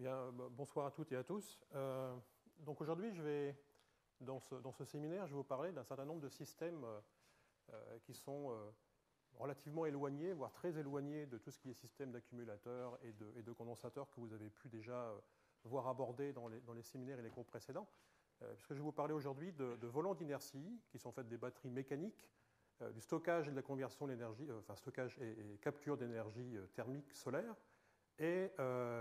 Bien, bonsoir à toutes et à tous. Donc aujourd'hui, dans ce séminaire, je vais vous parler d'un certain nombre de systèmes qui sont relativement éloignés, voire très éloignés de tout ce qui est système d'accumulateurs et de condensateurs que vous avez pu déjà voir abordés dans les séminaires et les cours précédents. Puisque je vais vous parler aujourd'hui de volants d'inertie, qui sont en fait des batteries mécaniques, du stockage et de la conversion d'énergie, stockage et capture d'énergie thermique solaire, et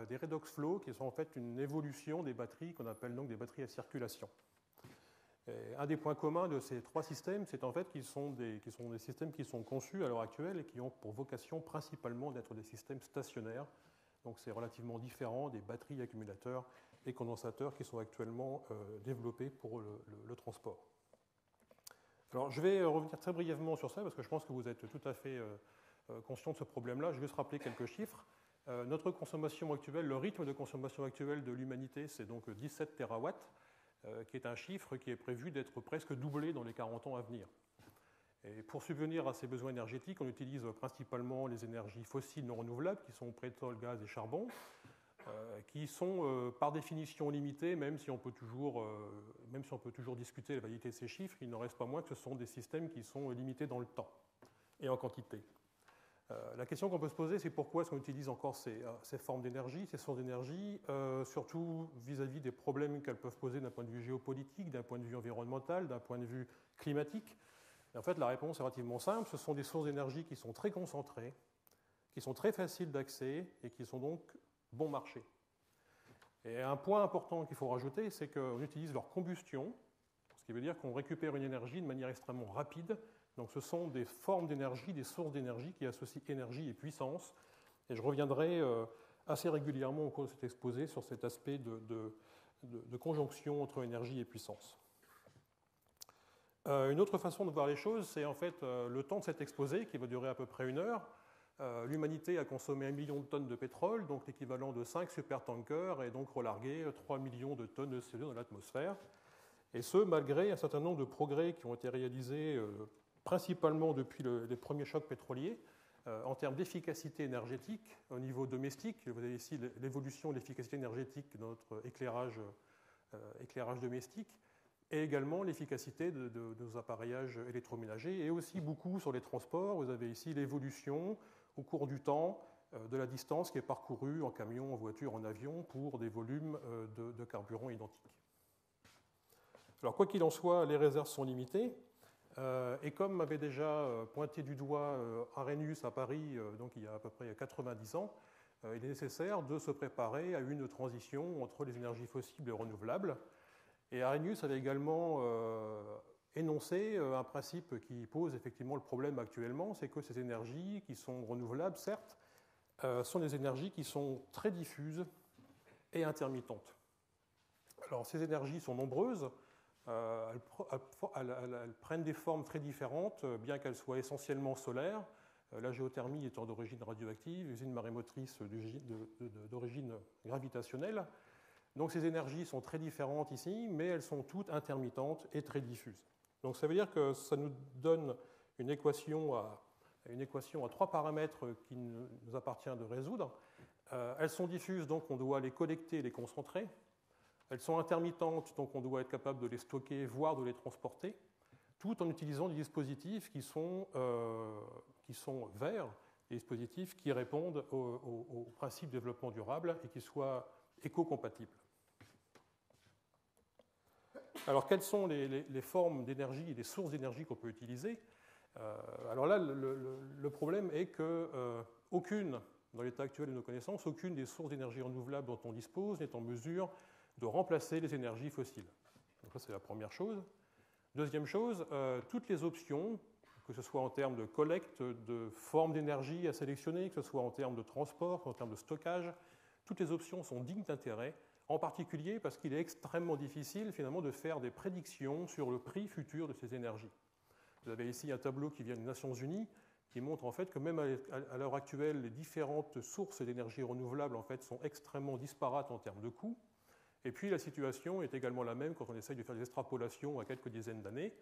des redox flow, qui sont en fait une évolution des batteries qu'on appelle donc des batteries à circulation. Et un des points communs de ces trois systèmes, c'est en fait qu'ils sont des systèmes qui sont conçus à l'heure actuelle et qui ont pour vocation principalement d'être des systèmes stationnaires. Donc c'est relativement différent des batteries, accumulateurs et condensateurs qui sont actuellement développés pour le transport. Alors je vais revenir très brièvement sur ça parce que je pense que vous êtes tout à fait conscient de ce problème-là. Je vais juste rappeler quelques chiffres. Notre consommation actuelle, le rythme de consommation actuel de l'humanité, c'est donc 17 terawatts, qui est un chiffre qui est prévu d'être presque doublé dans les 40 ans à venir. Et pour subvenir à ces besoins énergétiques, on utilise principalement les énergies fossiles non renouvelables, qui sont pétrole, gaz et charbon, qui sont par définition limitées, même si on peut toujours discuter la validité de ces chiffres, il n'en reste pas moins que ce sont des systèmes qui sont limités dans le temps et en quantité. La question qu'on peut se poser, c'est pourquoi est-ce qu'on utilise encore ces formes d'énergie, ces sources d'énergie, surtout vis-à-vis des problèmes qu'elles peuvent poser d'un point de vue géopolitique, d'un point de vue environnemental, d'un point de vue climatique. Et en fait, la réponse est relativement simple. Ce sont des sources d'énergie qui sont très concentrées, qui sont très faciles d'accès et qui sont donc bon marché. Et un point important qu'il faut rajouter, c'est qu'on utilise leur combustion, ce qui veut dire qu'on récupère une énergie de manière extrêmement rapide. Donc ce sont des formes d'énergie, des sources d'énergie qui associent énergie et puissance. Et je reviendrai assez régulièrement au cours de cet exposé sur cet aspect de conjonction entre énergie et puissance. Une autre façon de voir les choses, c'est en fait le temps de cet exposé qui va durer à peu près 1 heure. L'humanité a consommé 1 million de tonnes de pétrole, donc l'équivalent de 5 supertankers, et donc relargué 3 millions de tonnes de CO2 dans l'atmosphère. Et ce, malgré un certain nombre de progrès qui ont été réalisés principalement depuis les premiers chocs pétroliers, en termes d'efficacité énergétique au niveau domestique. Vous avez ici l'évolution de l'efficacité énergétique de notre éclairage domestique, et également l'efficacité de nos appareillages électroménagers, et aussi beaucoup sur les transports. Vous avez ici l'évolution au cours du temps de la distance qui est parcourue en camion, en voiture, en avion, pour des volumes de carburant identiques. Alors, quoi qu'il en soit, les réserves sont limitées. Et comme m'avait déjà pointé du doigt Arrhenius à Paris, donc il y a à peu près 90 ans, il est nécessaire de se préparer à une transition entre les énergies fossiles et renouvelables. Et Arrhenius avait également énoncé un principe qui pose effectivement le problème actuellement, c'est que ces énergies qui sont renouvelables, certes, sont des énergies qui sont très diffuses et intermittentes. Alors ces énergies sont nombreuses. Elles prennent des formes très différentes, bien qu'elles soient essentiellement solaires, la géothermie étant d'origine radioactive, l'usine marémotrice d'origine gravitationnelle. Donc ces énergies sont très différentes ici, mais elles sont toutes intermittentes et très diffuses. Donc ça veut dire que ça nous donne une équation à 3 paramètres qu'il nous appartient de résoudre. Elles sont diffuses, donc on doit les collecter et les concentrer. Elles sont intermittentes, donc on doit être capable de les stocker, voire de les transporter, tout en utilisant des dispositifs qui sont verts, des dispositifs qui répondent au principe de développement durable et qui soient éco-compatibles. Alors, quelles sont les formes d'énergie et les sources d'énergie qu'on peut utiliser ? Alors là, le problème est que aucune, dans l'état actuel de nos connaissances, aucune des sources d'énergie renouvelables dont on dispose n'est en mesure de remplacer les énergies fossiles. Donc ça, c'est la première chose. Deuxième chose, toutes les options, que ce soit en termes de collecte, de forme d'énergie à sélectionner, que ce soit en termes de transport, en termes de stockage, toutes les options sont dignes d'intérêt, en particulier parce qu'il est extrêmement difficile finalement de faire des prédictions sur le prix futur de ces énergies. Vous avez ici un tableau qui vient des Nations Unies qui montre en fait que même à l'heure actuelle, les différentes sources d'énergie renouvelable en fait sont extrêmement disparates en termes de coûts. Et puis la situation est également la même quand on essaye de faire des extrapolations à quelques dizaines d'années.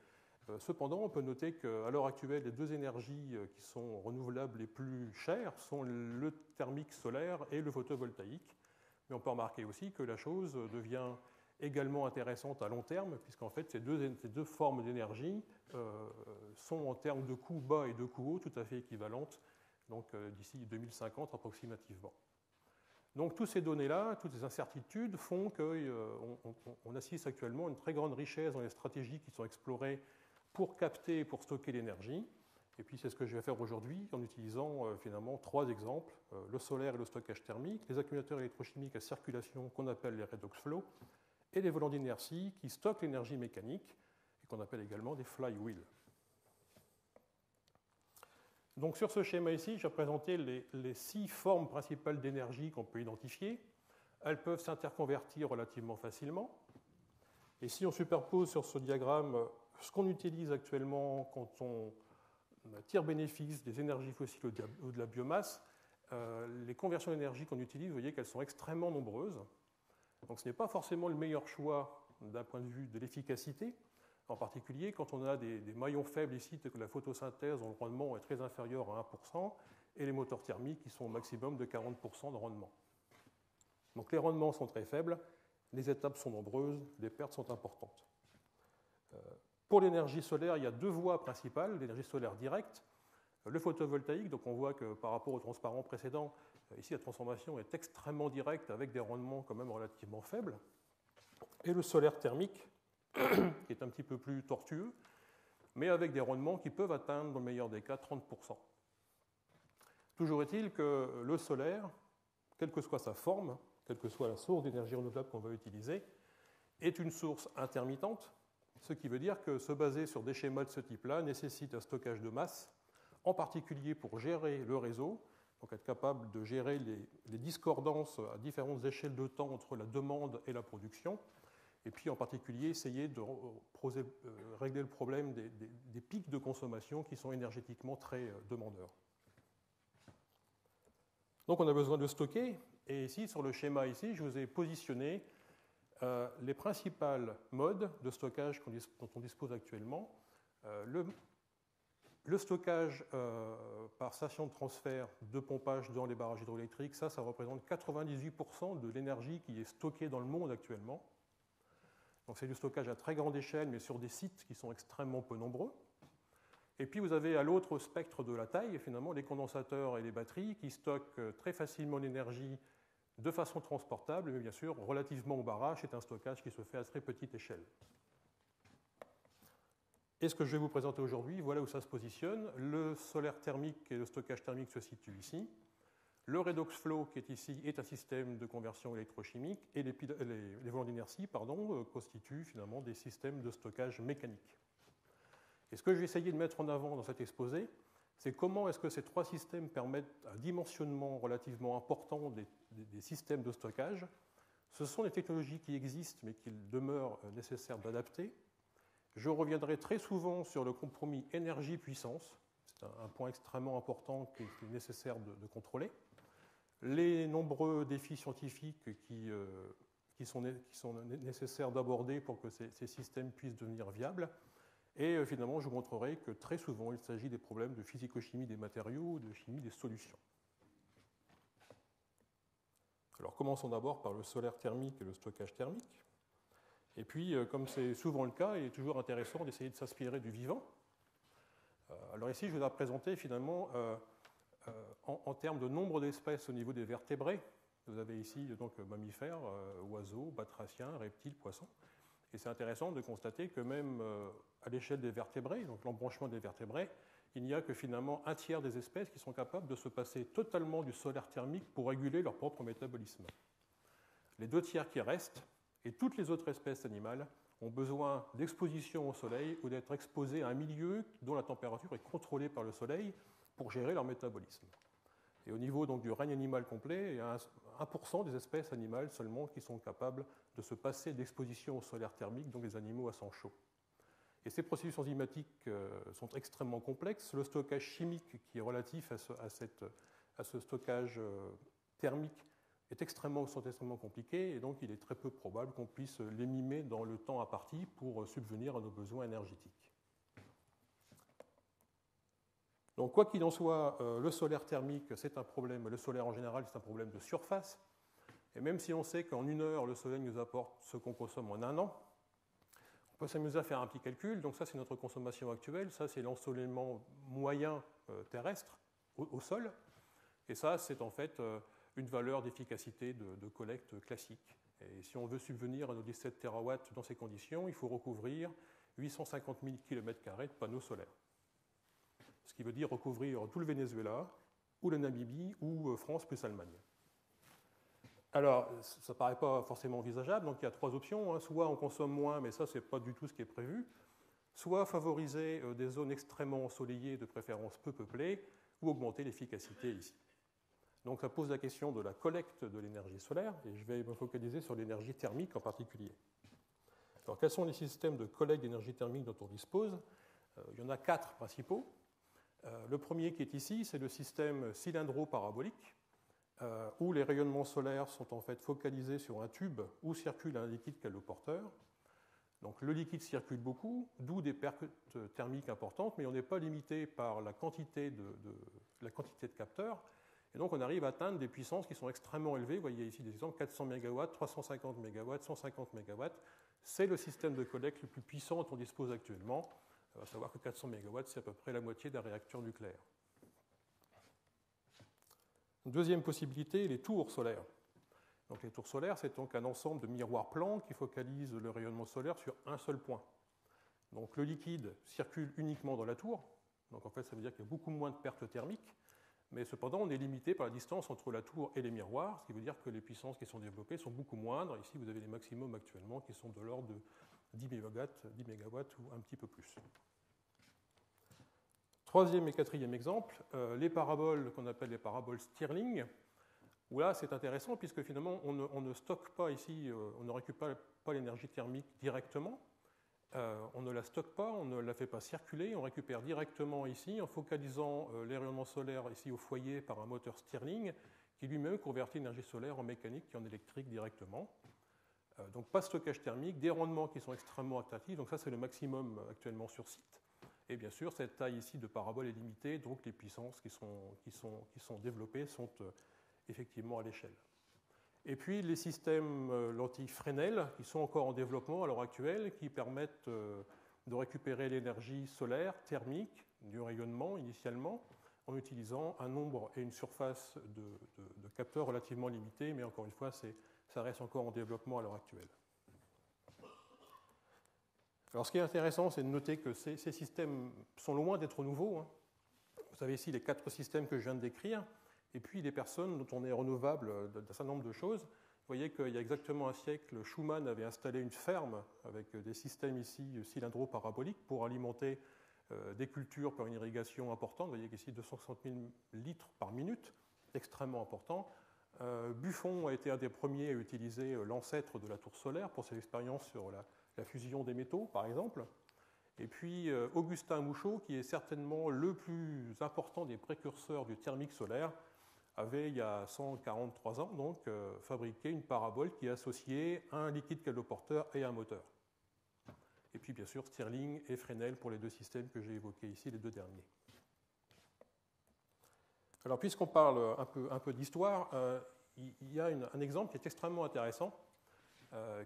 Cependant, on peut noter qu'à l'heure actuelle, les 2 énergies qui sont renouvelables les plus chères sont le thermique solaire et le photovoltaïque. Mais on peut remarquer aussi que la chose devient également intéressante à long terme, puisqu'en fait, ces deux formes d'énergie sont en termes de coûts bas et de coûts hauts tout à fait équivalentes, donc d'ici 2050 approximativement. Donc, toutes ces données-là, toutes ces incertitudes font qu'on assiste actuellement à une très grande richesse dans les stratégies qui sont explorées pour capter et pour stocker l'énergie. Et puis, c'est ce que je vais faire aujourd'hui en utilisant finalement 3 exemples, le solaire et le stockage thermique, les accumulateurs électrochimiques à circulation qu'on appelle les redox flow, et les volants d'inertie qui stockent l'énergie mécanique et qu'on appelle également des flywheels. Donc sur ce schéma ici, j'ai présenté les 6 formes principales d'énergie qu'on peut identifier. Elles peuvent s'interconvertir relativement facilement. Et si on superpose sur ce diagramme ce qu'on utilise actuellement quand on tire bénéfice des énergies fossiles ou de la biomasse, les conversions d'énergie qu'on utilise, vous voyez qu'elles sont extrêmement nombreuses. Donc ce n'est pas forcément le meilleur choix d'un point de vue de l'efficacité, en particulier quand on a des maillons faibles ici, tels que la photosynthèse, dont le rendement est très inférieur à 1%, et les moteurs thermiques qui sont au maximum de 40% de rendement. Donc les rendements sont très faibles, les étapes sont nombreuses, les pertes sont importantes. Pour l'énergie solaire, il y a 2 voies principales, l'énergie solaire directe, le photovoltaïque, donc on voit que par rapport au transparent précédent, ici la transformation est extrêmement directe avec des rendements quand même relativement faibles, et le solaire thermique, qui est un petit peu plus tortueux, mais avec des rendements qui peuvent atteindre, dans le meilleur des cas, 30%. Toujours est-il que le solaire, quelle que soit sa forme, quelle que soit la source d'énergie renouvelable qu'on va utiliser, est une source intermittente, ce qui veut dire que se baser sur des schémas de ce type-là nécessite un stockage de masse, en particulier pour gérer le réseau, donc être capable de gérer les discordances à différentes échelles de temps entre la demande et la production, et puis en particulier essayer de régler le problème des pics de consommation qui sont énergétiquement très demandeurs. Donc on a besoin de stocker, et ici sur le schéma ici, je vous ai positionné les principales modes de stockage dont on dispose actuellement. Le stockage par station de transfert de pompage dans les barrages hydroélectriques, ça représente 98% de l'énergie qui est stockée dans le monde actuellement. Donc c'est du stockage à très grande échelle, mais sur des sites qui sont extrêmement peu nombreux. Et puis vous avez à l'autre spectre de la taille, finalement, les condensateurs et les batteries qui stockent très facilement l'énergie de façon transportable, mais bien sûr, relativement au barrage, c'est un stockage qui se fait à très petite échelle. Et ce que je vais vous présenter aujourd'hui, voilà où ça se positionne. Le solaire thermique et le stockage thermique se situent ici. Le redox flow, qui est ici, est un système de conversion électrochimique, et les volants d'inertie constituent finalement des systèmes de stockage mécanique. Et ce que je vais essayer de mettre en avant dans cet exposé, c'est comment est-ce que ces 3 systèmes permettent un dimensionnement relativement important des systèmes de stockage. Ce sont des technologies qui existent, mais qu'il demeure nécessaire d'adapter. Je reviendrai très souvent sur le compromis énergie-puissance. C'est un point extrêmement important qui est nécessaire de contrôler. Les nombreux défis scientifiques qui sont nécessaires d'aborder pour que ces systèmes puissent devenir viables. Et finalement, je vous montrerai que très souvent, il s'agit des problèmes de physico-chimie des matériaux, de chimie des solutions. Alors, commençons d'abord par le solaire thermique et le stockage thermique. Et puis, comme c'est souvent le cas, il est toujours intéressant d'essayer de s'inspirer du vivant. Alors ici, je vais vous présenter finalement, en termes de nombre d'espèces au niveau des vertébrés. Vous avez ici donc mammifères, oiseaux, batraciens, reptiles, poissons. Et c'est intéressant de constater que même à l'échelle des vertébrés, donc l'embranchement des vertébrés, il n'y a que finalement un tiers des espèces qui sont capables de se passer totalement du solaire thermique pour réguler leur propre métabolisme. Les 2 tiers qui restent, et toutes les autres espèces animales, ont besoin d'exposition au soleil ou d'être exposées à un milieu dont la température est contrôlée par le soleil pour gérer leur métabolisme. Et au niveau donc, du règne animal complet, il y a 1% des espèces animales seulement qui sont capables de se passer d'exposition au solaire thermique, donc les animaux à sang chaud. Et ces processus enzymatiques sont extrêmement complexes. Le stockage chimique qui est relatif à ce stockage thermique sont extrêmement compliqué, et donc il est très peu probable qu'on puisse les mimer dans le temps imparti pour subvenir à nos besoins énergétiques. Donc quoi qu'il en soit, le solaire thermique, c'est un problème, le solaire en général, c'est un problème de surface. Et même si on sait qu'en 1 heure, le Soleil nous apporte ce qu'on consomme en 1 an, on peut s'amuser à faire un petit calcul. Donc ça, c'est notre consommation actuelle. Ça, c'est l'ensoleillement moyen terrestre au sol. Et ça, c'est en fait une valeur d'efficacité de collecte classique. Et si on veut subvenir à nos 17 terawatts dans ces conditions, il faut recouvrir 850 000 km² de panneaux solaires. Ce qui veut dire recouvrir tout le Venezuela, ou la Namibie, ou France plus Allemagne. Alors, ça ne paraît pas forcément envisageable, donc il y a 3 options. Soit on consomme moins, mais ça, ce n'est pas du tout ce qui est prévu. Soit favoriser des zones extrêmement ensoleillées, de préférence peu peuplées, ou augmenter l'efficacité ici. Donc ça pose la question de la collecte de l'énergie solaire, et je vais me focaliser sur l'énergie thermique en particulier. Alors quels sont les systèmes de collecte d'énergie thermique dont on dispose? Il y en a 4 principaux. Le premier qui est ici, c'est le système cylindro-parabolique, où les rayonnements solaires sont en fait focalisés sur un tube où circule un liquide caloporteur. Donc le liquide circule beaucoup, d'où des pertes thermiques importantes, mais on n'est pas limité par la quantité de capteurs. Et donc on arrive à atteindre des puissances qui sont extrêmement élevées. Vous voyez ici des exemples, 400 MW, 350 MW, 150 MW. C'est le système de collecte le plus puissant dont on dispose actuellement. On va savoir que 400 MW, c'est à peu près la moitié d'un réacteur nucléaire. Deuxième possibilité, les tours solaires. Donc les tours solaires, c'est donc un ensemble de miroirs plans qui focalisent le rayonnement solaire sur un seul point. Donc le liquide circule uniquement dans la tour. Donc en fait, ça veut dire qu'il y a beaucoup moins de pertes thermiques. Mais cependant, on est limité par la distance entre la tour et les miroirs, ce qui veut dire que les puissances qui sont développées sont beaucoup moindres. Ici, vous avez les maximums actuellement qui sont de l'ordre de 10 MW ou un petit peu plus. Troisième et quatrième exemple, les paraboles qu'on appelle les paraboles Stirling, où là c'est intéressant puisque finalement on ne stocke pas ici, on ne récupère pas l'énergie thermique directement, on ne la stocke pas, on ne la fait pas circuler, on récupère directement ici en focalisant les rayonnements solaires ici au foyer par un moteur Stirling qui lui-même convertit l'énergie solaire en mécanique et en électrique directement. Donc pas de stockage thermique, des rendements qui sont extrêmement attractifs, donc ça c'est le maximum actuellement sur site. Et bien sûr, cette taille ici de parabole est limitée, donc les puissances qui sont développées sont effectivement à l'échelle. Et puis les systèmes lentilles Fresnel, qui sont encore en développement à l'heure actuelle, qui permettent de récupérer l'énergie solaire thermique du rayonnement initialement, en utilisant un nombre et une surface de capteurs relativement limités, mais encore une fois, ça reste encore en développement à l'heure actuelle. Alors ce qui est intéressant, c'est de noter que ces systèmes sont loin d'être nouveaux. Vous avez ici les 4 systèmes que je viens de décrire, et puis les personnes dont on est renouvelable d'un certain nombre de choses. Vous voyez qu'il y a exactement un siècle, Schumann avait installé une ferme avec des systèmes ici cylindro-paraboliques pour alimenter des cultures par une irrigation importante. Vous voyez qu'ici 260 000 litres par minute, extrêmement important. Buffon a été un des premiers à utiliser l'ancêtre de la tour solaire pour ses expériences sur la fusion des métaux, par exemple. Et puis Augustin Mouchot, qui est certainement le plus important des précurseurs du thermique solaire, avait, il y a 143 ans, donc, fabriqué une parabole qui associait un liquide caloporteur et un moteur. Et puis, bien sûr, Stirling et Fresnel pour les 2 systèmes que j'ai évoqués ici, les 2 derniers. Alors, puisqu'on parle un peu d'histoire, il y a un exemple qui est extrêmement intéressant,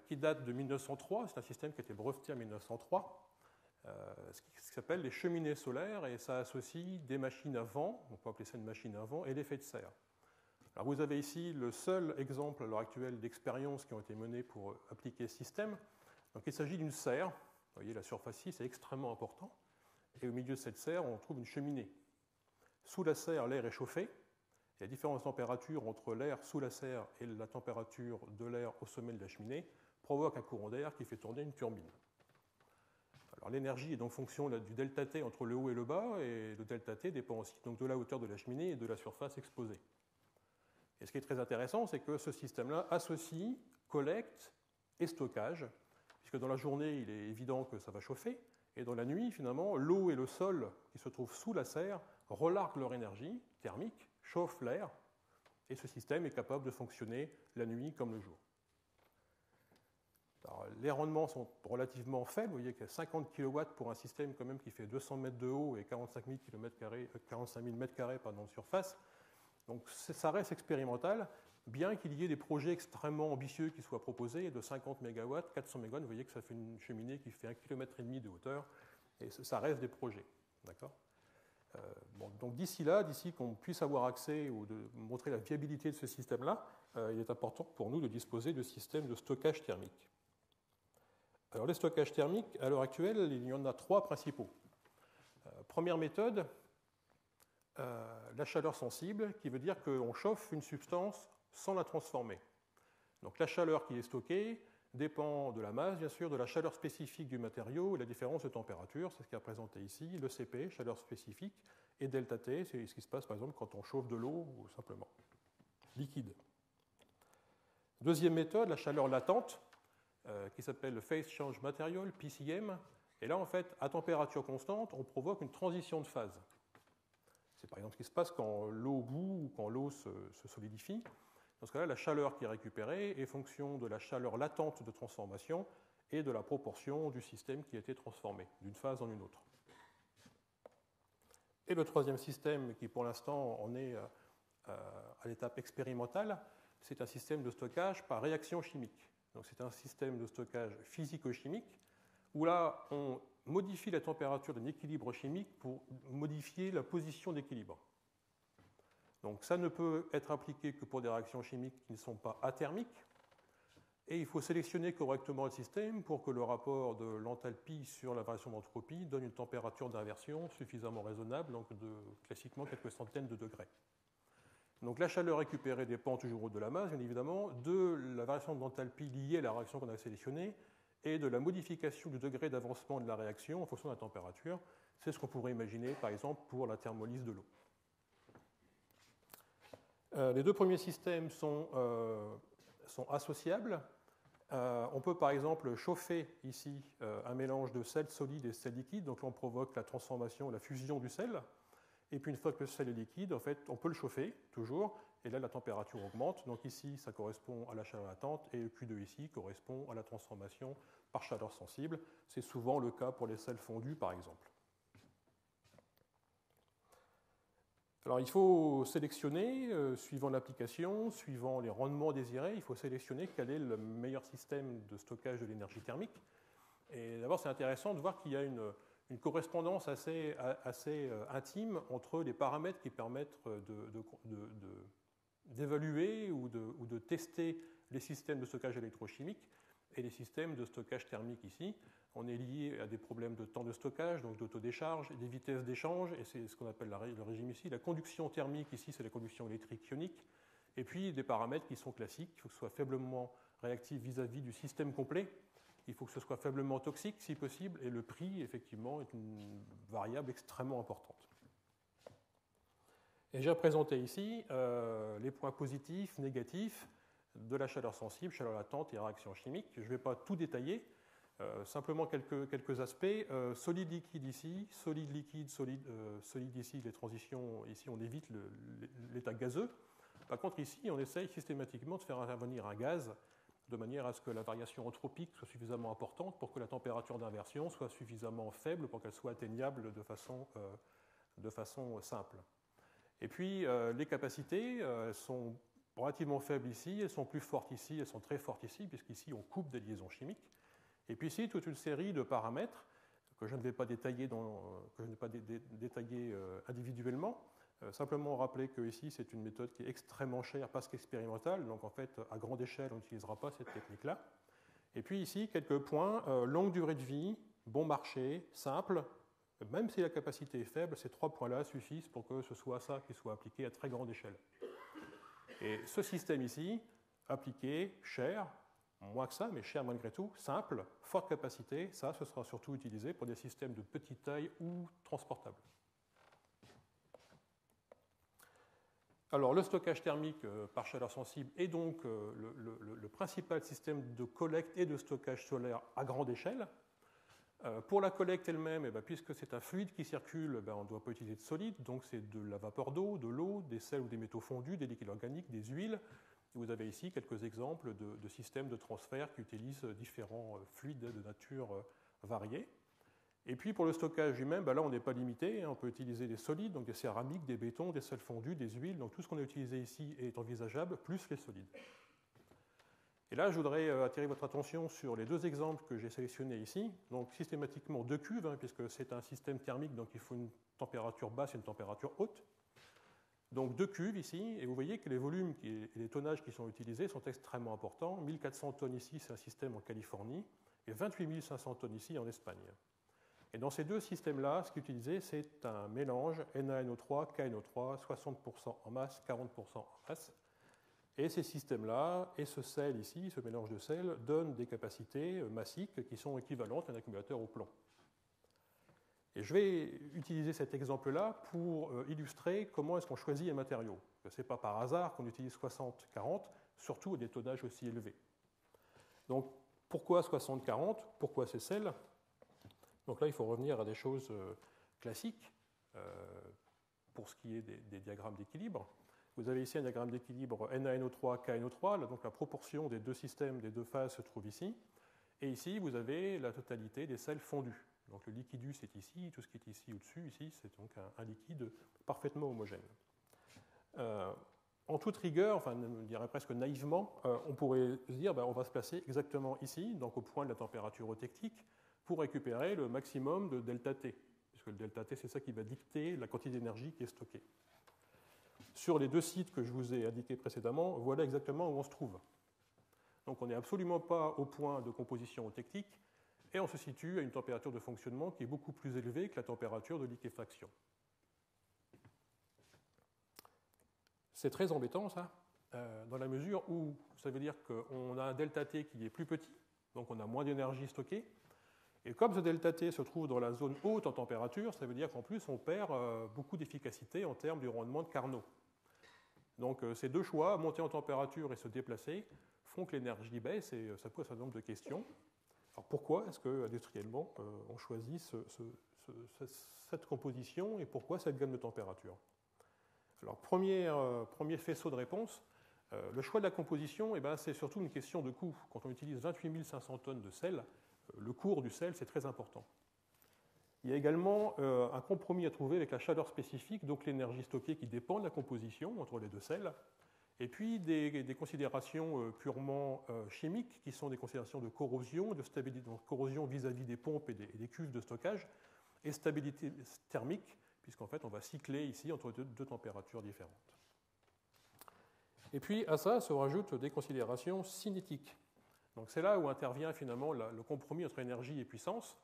qui date de 1903. C'est un système qui a été breveté en 1903. Ce qui s'appelle les cheminées solaires, et ça associe des machines à vent, on peut appeler ça une machine à vent, et l'effet de serre. Alors vous avez ici le seul exemple à l'heure actuelle d'expériences qui ont été menées pour appliquer ce système. Donc il s'agit d'une serre, vous voyez la surface ici, c'est extrêmement important, et au milieu de cette serre, on trouve une cheminée. Sous la serre, l'air est chauffé, il y a différentes températures entre l'air sous la serre et la température de l'air au sommet de la cheminée, provoque un courant d'air qui fait tourner une turbine. Alors l'énergie est donc fonction du delta T entre le haut et le bas, et le delta T dépend aussi donc de la hauteur de la cheminée et de la surface exposée. Et ce qui est très intéressant, c'est que ce système-là associe collecte et stockage, puisque dans la journée, il est évident que ça va chauffer, et dans la nuit, finalement, l'eau et le sol qui se trouvent sous la serre relarguent leur énergie thermique, chauffent l'air, et ce système est capable de fonctionner la nuit comme le jour. Alors, les rendements sont relativement faibles. Vous voyez qu'il y a 50 kW pour un système quand même qui fait 200 mètres de haut et 45 000 m² de surface. Donc ça reste expérimental, bien qu'il y ait des projets extrêmement ambitieux qui soient proposés, de 50 MW, 400 MW, vous voyez que ça fait une cheminée qui fait 1,5 km de hauteur, et ça reste des projets. D'accord ? Bon, donc d'ici qu'on puisse avoir accès ou de montrer la viabilité de ce système-là, il est important pour nous de disposer de systèmes de stockage thermique. Alors les stockages thermiques, à l'heure actuelle, il y en a 3 principaux. Première méthode, la chaleur sensible, qui veut dire qu'on chauffe une substance sans la transformer. Donc la chaleur qui est stockée dépend de la masse, bien sûr, de la chaleur spécifique du matériau et la différence de température, c'est ce qui est représenté ici, le CP, chaleur spécifique, et delta T, c'est ce qui se passe par exemple quand on chauffe de l'eau ou simplement liquide. Deuxième méthode, la chaleur latente, qui s'appelle le Phase Change Material, PCM, et là en fait, à température constante, on provoque une transition de phase. C'est par exemple ce qui se passe quand l'eau bout ou quand l'eau se solidifie. Dans ce cas-là, la chaleur qui est récupérée est fonction de la chaleur latente de transformation et de la proportion du système qui a été transformé, d'une phase en une autre. Et le troisième système, qui pour l'instant en est à l'étape expérimentale, c'est un système de stockage par réaction chimique. Donc c'est un système de stockage physico-chimique, où là, on modifie la température d'un équilibre chimique pour modifier la position d'équilibre. Donc ça ne peut être appliqué que pour des réactions chimiques qui ne sont pas athermiques, et il faut sélectionner correctement le système pour que le rapport de l'enthalpie sur la variation d'entropie donne une température d'inversion suffisamment raisonnable, donc de classiquement quelques centaines de degrés. Donc la chaleur récupérée dépend toujours de la masse, bien évidemment, de la variation d'enthalpie liée à la réaction qu'on a sélectionnée, et de la modification du degré d'avancement de la réaction en fonction de la température. C'est ce qu'on pourrait imaginer, par exemple, pour la thermolyse de l'eau. Les 2 premiers systèmes sont associables. On peut par exemple chauffer ici un mélange de sel solide et sel liquide, donc là on provoque la transformation, la fusion du sel. Et puis une fois que le sel est liquide, en fait, on peut le chauffer toujours, et là la température augmente. Donc ici, ça correspond à la chaleur latente, et le Q2 ici correspond à la transformation par chaleur sensible. C'est souvent le cas pour les sels fondus, par exemple. Alors il faut sélectionner, suivant l'application, suivant les rendements désirés, il faut sélectionner quel est le meilleur système de stockage de l'énergie thermique. Et d'abord, c'est intéressant de voir qu'il y a une correspondance assez intime entre les paramètres qui permettent d'évaluer ou de tester les systèmes de stockage électrochimique et les systèmes de stockage thermique ici. On est lié à des problèmes de temps de stockage, donc d'autodécharge, des vitesses d'échange, et c'est ce qu'on appelle le régime ici. La conduction thermique ici, c'est la conduction électrique ionique, et puis des paramètres qui sont classiques. Il faut que ce soit faiblement réactif vis-à-vis du système complet. Il faut que ce soit faiblement toxique, si possible, et le prix, effectivement, est une variable extrêmement importante. Et j'ai présenté ici les points positifs, négatifs de la chaleur sensible, chaleur latente et réaction chimique. Je ne vais pas tout détailler, simplement quelques aspects. Solide, liquide ici, solide, liquide, solide ici, les transitions, ici on évite l'état gazeux. Par contre, ici, on essaye systématiquement de faire intervenir un gaz de manière à ce que la variation entropique soit suffisamment importante pour que la température d'inversion soit suffisamment faible pour qu'elle soit atteignable de façon simple. Et puis, les capacités sont relativement faibles ici, elles sont plus fortes ici, elles sont très fortes ici, puisqu'ici, on coupe des liaisons chimiques. Et puis ici, toute une série de paramètres que je ne vais pas détailler, individuellement. Simplement rappeler que ici, c'est une méthode qui est extrêmement chère parce qu'expérimentale, donc en fait, à grande échelle, on n'utilisera pas cette technique-là. Et puis ici, quelques points, longue durée de vie, bon marché, simple, même si la capacité est faible, ces 3 points-là suffisent pour que ce soit ça qui soit appliqué à très grande échelle. Et ce système ici, appliqué, cher, moins que ça, mais cher malgré tout, simple, forte capacité, ça, ce sera surtout utilisé pour des systèmes de petite taille ou transportables. Alors, le stockage thermique par chaleur sensible est donc le principal système de collecte et de stockage solaire à grande échelle. Pour la collecte elle-même, puisque c'est un fluide qui circule, on ne doit pas utiliser de solide, donc c'est de la vapeur d'eau, de l'eau, des sels ou des métaux fondus, des liquides organiques, des huiles. Vous avez ici quelques exemples de systèmes de transfert qui utilisent différents fluides de nature variée. Et puis pour le stockage lui-même, là on n'est pas limité, on peut utiliser des solides, donc des céramiques, des bétons, des sels fondus, des huiles, donc tout ce qu'on a utilisé ici est envisageable, plus les solides. Et là je voudrais attirer votre attention sur les deux exemples que j'ai sélectionnés ici, donc systématiquement deux cuves, puisque c'est un système thermique, donc il faut une température basse et une température haute. Donc deux cuves ici, et vous voyez que les volumes et les tonnages qui sont utilisés sont extrêmement importants. 1400 tonnes ici, c'est un système en Californie, et 28 500 tonnes ici en Espagne. Et dans ces deux systèmes-là, ce qui est utilisé, c'est un mélange NaNO3, KNO3, 60% en masse, 40% en masse. Et ces systèmes-là, et ce sel ici, ce mélange de sel, donnent des capacités massiques qui sont équivalentes à un accumulateur au plomb. Et je vais utiliser cet exemple-là pour illustrer comment est-ce qu'on choisit les matériaux. Ce n'est pas par hasard qu'on utilise 60-40, surtout à des tonnages aussi élevés. Donc, pourquoi 60-40 ? Pourquoi ces sels ? Donc là, il faut revenir à des choses classiques pour ce qui est des diagrammes d'équilibre. Vous avez ici un diagramme d'équilibre NaNO3, KNO3, donc la proportion des deux systèmes, des deux phases se trouve ici. Et ici, vous avez la totalité des sels fondus. Donc le liquidus est ici, tout ce qui est ici au-dessus, ici, c'est donc un liquide parfaitement homogène. En toute rigueur, enfin, je dirais presque naïvement, on pourrait se dire on va se placer exactement ici, donc au point de la température eutectique, pour récupérer le maximum de ΔT, puisque le ΔT, c'est ça qui va dicter la quantité d'énergie qui est stockée. Sur les deux sites que je vous ai indiqués précédemment, voilà exactement où on se trouve. Donc on n'est absolument pas au point de composition eutectique, et on se situe à une température de fonctionnement qui est beaucoup plus élevée que la température de liquéfaction. C'est très embêtant, ça, dans la mesure où ça veut dire qu'on a un ΔT qui est plus petit, donc on a moins d'énergie stockée, et comme ce ΔT se trouve dans la zone haute en température, ça veut dire qu'en plus on perd beaucoup d'efficacité en termes du rendement de Carnot. Donc ces deux choix, monter en température et se déplacer, font que l'énergie baisse, et ça pose un certain nombre de questions. Alors pourquoi est-ce qu'industriellement on choisit cette composition et pourquoi cette gamme de température ? Alors premier faisceau de réponse, le choix de la composition, c'est surtout une question de coût. Quand on utilise 28 500 tonnes de sel, le cours du sel c'est très important. Il y a également un compromis à trouver avec la chaleur spécifique, donc l'énergie stockée qui dépend de la composition entre les deux sels. Et puis des considérations purement chimiques, qui sont des considérations de corrosion, de stabilité, donc corrosion vis-à-vis des pompes et des cuves de stockage, et stabilité thermique, puisqu'en fait on va cycler ici entre deux températures différentes. Et puis à ça se rajoutent des considérations cinétiques. Donc c'est là où intervient finalement le compromis entre énergie et puissance.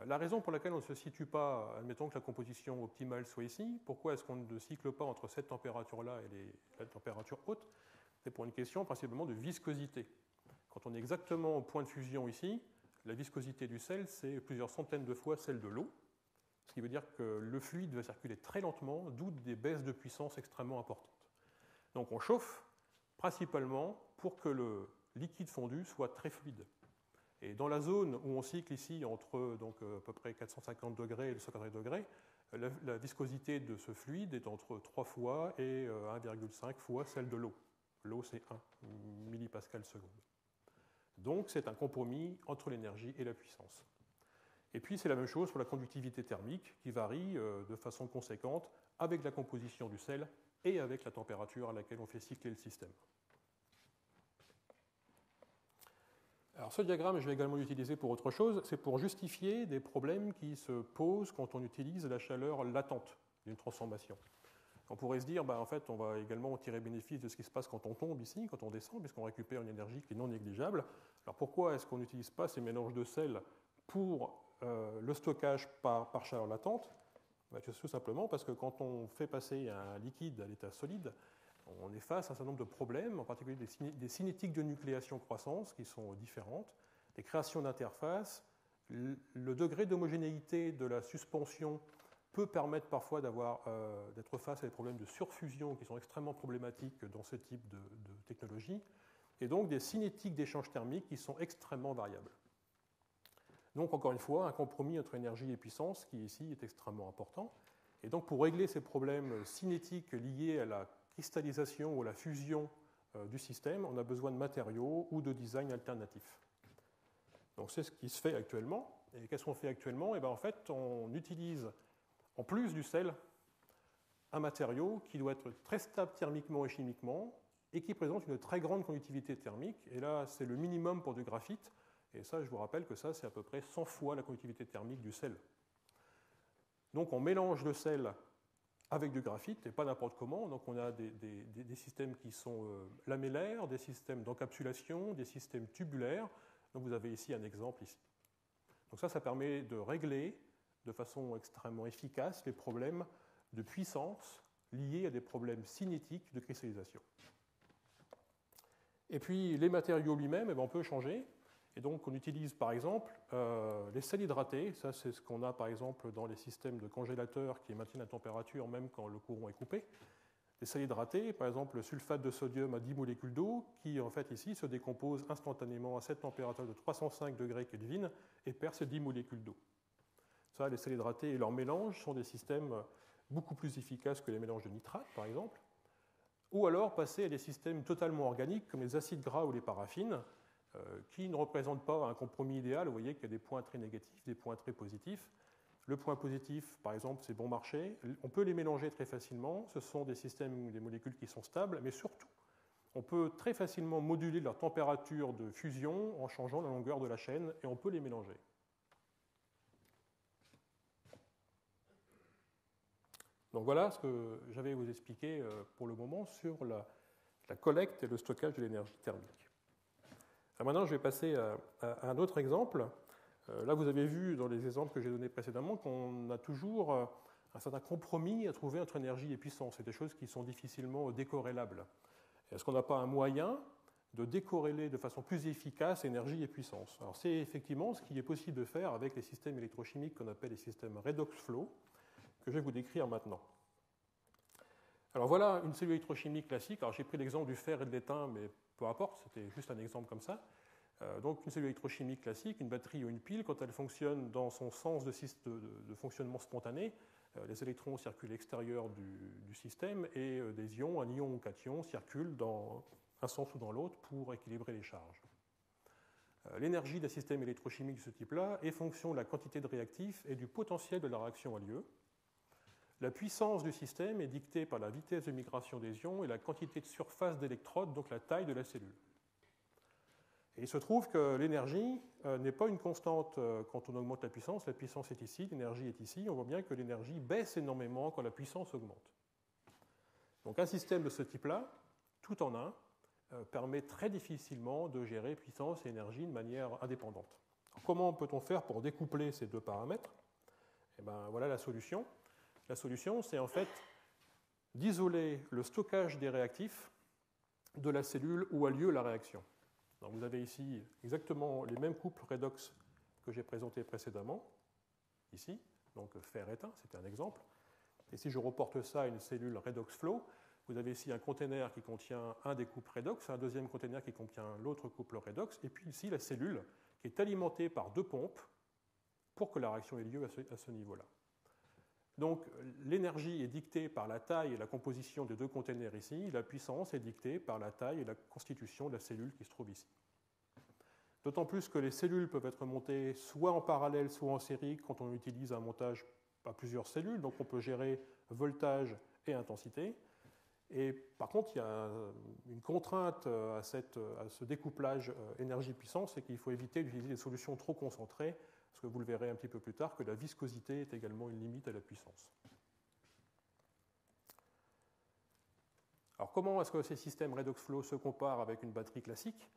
La raison pour laquelle on ne se situe pas, admettons que la composition optimale soit ici, pourquoi est-ce qu'on ne cycle pas entre cette température-là et la température haute ? C'est pour une question principalement de viscosité. Quand on est exactement au point de fusion ici, la viscosité du sel, c'est plusieurs centaines de fois celle de l'eau, ce qui veut dire que le fluide va circuler très lentement, d'où des baisses de puissance extrêmement importantes. Donc on chauffe principalement pour que le liquide fondu soit très fluide. Et dans la zone où on cycle ici entre à peu près 450 degrés et 280 degrés, la viscosité de ce fluide est entre 3 fois et 1,5 fois celle de l'eau. L'eau, c'est 1 millipascal seconde. Donc, c'est un compromis entre l'énergie et la puissance. Et puis, c'est la même chose pour la conductivité thermique qui varie de façon conséquente avec la composition du sel et avec la température à laquelle on fait cycler le système. Alors ce diagramme, je vais également l'utiliser pour autre chose, c'est pour justifier des problèmes qui se posent quand on utilise la chaleur latente d'une transformation. On pourrait se dire, en fait, on va également tirer bénéfice de ce qui se passe quand on tombe ici, quand on descend, puisqu'on récupère une énergie qui est non négligeable. Alors pourquoi est-ce qu'on n'utilise pas ces mélanges de sel pour le stockage par chaleur latente ? Tout simplement parce que quand on fait passer un liquide à l'état solide, on est face à un certain nombre de problèmes, en particulier des cinétiques de nucléation-croissance qui sont différentes, des créations d'interfaces. Le degré d'homogénéité de la suspension peut permettre parfois d'être face à des problèmes de surfusion qui sont extrêmement problématiques dans ce type de technologie, et donc des cinétiques d'échange thermique qui sont extrêmement variables. Donc encore une fois, un compromis entre énergie et puissance qui ici est extrêmement important. Et donc pour régler ces problèmes cinétiques liés à la cristallisation ou la fusion du système, on a besoin de matériaux ou de design alternatifs. Donc c'est ce qui se fait actuellement. Et qu'est-ce qu'on fait actuellement? En fait, on utilise, en plus du sel, un matériau qui doit être très stable thermiquement et chimiquement et qui présente une très grande conductivité thermique. Et là, c'est le minimum pour du graphite. Et ça, je vous rappelle que ça, c'est à peu près 100 fois la conductivité thermique du sel. Donc, on mélange le sel avec du graphite, et pas n'importe comment. Donc, on a des systèmes qui sont lamellaires, des systèmes d'encapsulation, des systèmes tubulaires. Donc, vous avez ici un exemple ici. Donc ça permet de régler de façon extrêmement efficace les problèmes de puissance liés à des problèmes cinétiques de cristallisation. Et puis les matériaux lui-même, on peut changer. Et donc on utilise par exemple les sels hydratés. Ça, c'est ce qu'on a par exemple dans les systèmes de congélateurs qui maintiennent la température même quand le courant est coupé. Les sels hydratés, par exemple le sulfate de sodium à 10 molécules d'eau, qui en fait ici se décompose instantanément à cette température de 305 degrés Kelvin et perd ces 10 molécules d'eau. Ça, les sels hydratés et leur mélange sont des systèmes beaucoup plus efficaces que les mélanges de nitrates, par exemple. Ou alors passer à des systèmes totalement organiques comme les acides gras ou les paraffines, qui ne représentent pas un compromis idéal. Vous voyez qu'il y a des points très négatifs, des points très positifs. Le point positif, par exemple, c'est bon marché. On peut les mélanger très facilement. Ce sont des systèmes, des molécules qui sont stables, mais surtout, on peut très facilement moduler leur température de fusion en changeant la longueur de la chaîne, et on peut les mélanger. Donc voilà ce que j'avais à vous expliquer pour le moment sur la collecte et le stockage de l'énergie thermique. Alors maintenant, je vais passer à un autre exemple. Là, vous avez vu dans les exemples que j'ai donnés précédemment qu'on a toujours un certain compromis à trouver entre énergie et puissance. C'est des choses qui sont difficilement décorrélables. Est-ce qu'on n'a pas un moyen de décorréler de façon plus efficace énergie et puissance? Alors c'est effectivement ce qui est possible de faire avec les systèmes électrochimiques qu'on appelle les systèmes redox flow, que je vais vous décrire maintenant. Alors voilà une cellule électrochimique classique. Alors j'ai pris l'exemple du fer et de l'étain, mais peu importe, c'était juste un exemple comme ça. Donc une cellule électrochimique classique, une batterie ou une pile, quand elle fonctionne dans son sens de fonctionnement spontané, les électrons circulent à l'extérieur du système et des ions, un ion ou cation, circulent dans un sens ou dans l'autre pour équilibrer les charges. L'énergie d'un système électrochimique de ce type-là est fonction de la quantité de réactifs et du potentiel de la réaction à lieu. La puissance du système est dictée par la vitesse de migration des ions et la quantité de surface d'électrodes, donc la taille de la cellule. Et il se trouve que l'énergie n'est pas une constante quand on augmente la puissance est ici, l'énergie est ici. On voit bien que l'énergie baisse énormément quand la puissance augmente. Donc un système de ce type-là, tout en un, permet très difficilement de gérer puissance et énergie de manière indépendante. Alors, comment peut-on faire pour découpler ces deux paramètres? Voilà la solution. La solution, c'est en fait d'isoler le stockage des réactifs de la cellule où a lieu la réaction. Donc vous avez ici exactement les mêmes couples redox que j'ai présentés précédemment, ici, donc fer-étain, c'était un exemple. Et si je reporte ça à une cellule redox flow, vous avez ici un conteneur qui contient un des couples redox, un deuxième conteneur qui contient l'autre couple redox, et puis ici la cellule qui est alimentée par deux pompes pour que la réaction ait lieu à ce niveau-là. Donc l'énergie est dictée par la taille et la composition des deux conteneurs ici, la puissance est dictée par la taille et la constitution de la cellule qui se trouve ici. D'autant plus que les cellules peuvent être montées soit en parallèle, soit en série quand on utilise un montage à plusieurs cellules, donc on peut gérer voltage et intensité. Et par contre, il y a une contrainte à ce découplage énergie-puissance, c'est qu'il faut éviter d'utiliser des solutions trop concentrées, parce que vous le verrez un petit peu plus tard, que la viscosité est également une limite à la puissance. Alors comment est-ce que ces systèmes redox flow se comparent avec une batterie classique?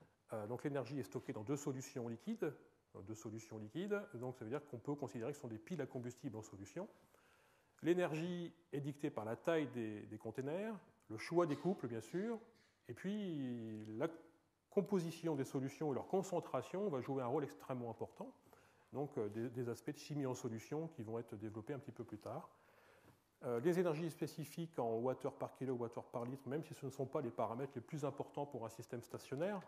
Donc l'énergie est stockée dans deux solutions liquides, donc ça veut dire qu'on peut considérer que ce sont des piles à combustible en solution. L'énergie est dictée par la taille des containers, le choix des couples bien sûr, et puis la composition des solutions et leur concentration va jouer un rôle extrêmement important. Donc des aspects de chimie en solution qui vont être développés un petit peu plus tard. Les énergies spécifiques en watts par kilo, watts par litre, même si ce ne sont pas les paramètres les plus importants pour un système stationnaire,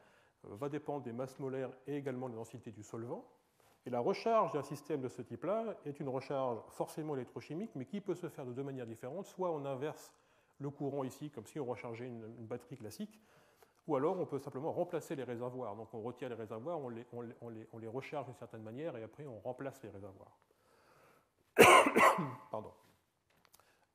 va dépendre des masses molaires et également de la densité du solvant. Et la recharge d'un système de ce type-là est une recharge forcément électrochimique, mais qui peut se faire de deux manières différentes. Soit on inverse le courant ici, comme si on rechargeait une batterie classique, ou alors on peut simplement remplacer les réservoirs. Donc on retire les réservoirs, on les recharge d'une certaine manière, et après on remplace les réservoirs. Pardon.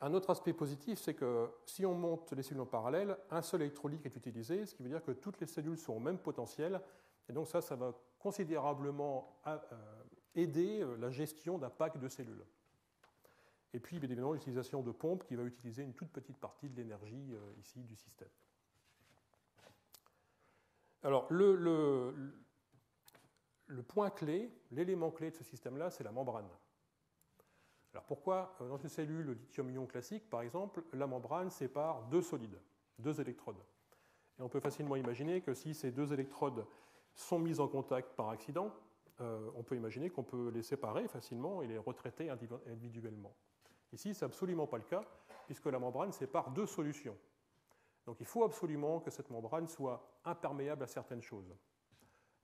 Un autre aspect positif, c'est que si on monte les cellules en parallèle, un seul électrolyte est utilisé, ce qui veut dire que toutes les cellules sont au même potentiel, et donc ça va considérablement aider la gestion d'un pack de cellules. Et puis, bien évidemment, l'utilisation de pompes qui va utiliser une toute petite partie de l'énergie ici du système. Alors, le point clé, l'élément clé de ce système-là, c'est la membrane. Alors pourquoi, dans une cellule lithium-ion classique, par exemple, la membrane sépare deux solides, deux électrodes. Et on peut facilement imaginer que si ces deux électrodes sont mises en contact par accident, on peut imaginer qu'on peut les séparer facilement et les retraiter individuellement. Ici, ce n'est absolument pas le cas, puisque la membrane sépare deux solutions. Donc il faut absolument que cette membrane soit imperméable à certaines choses.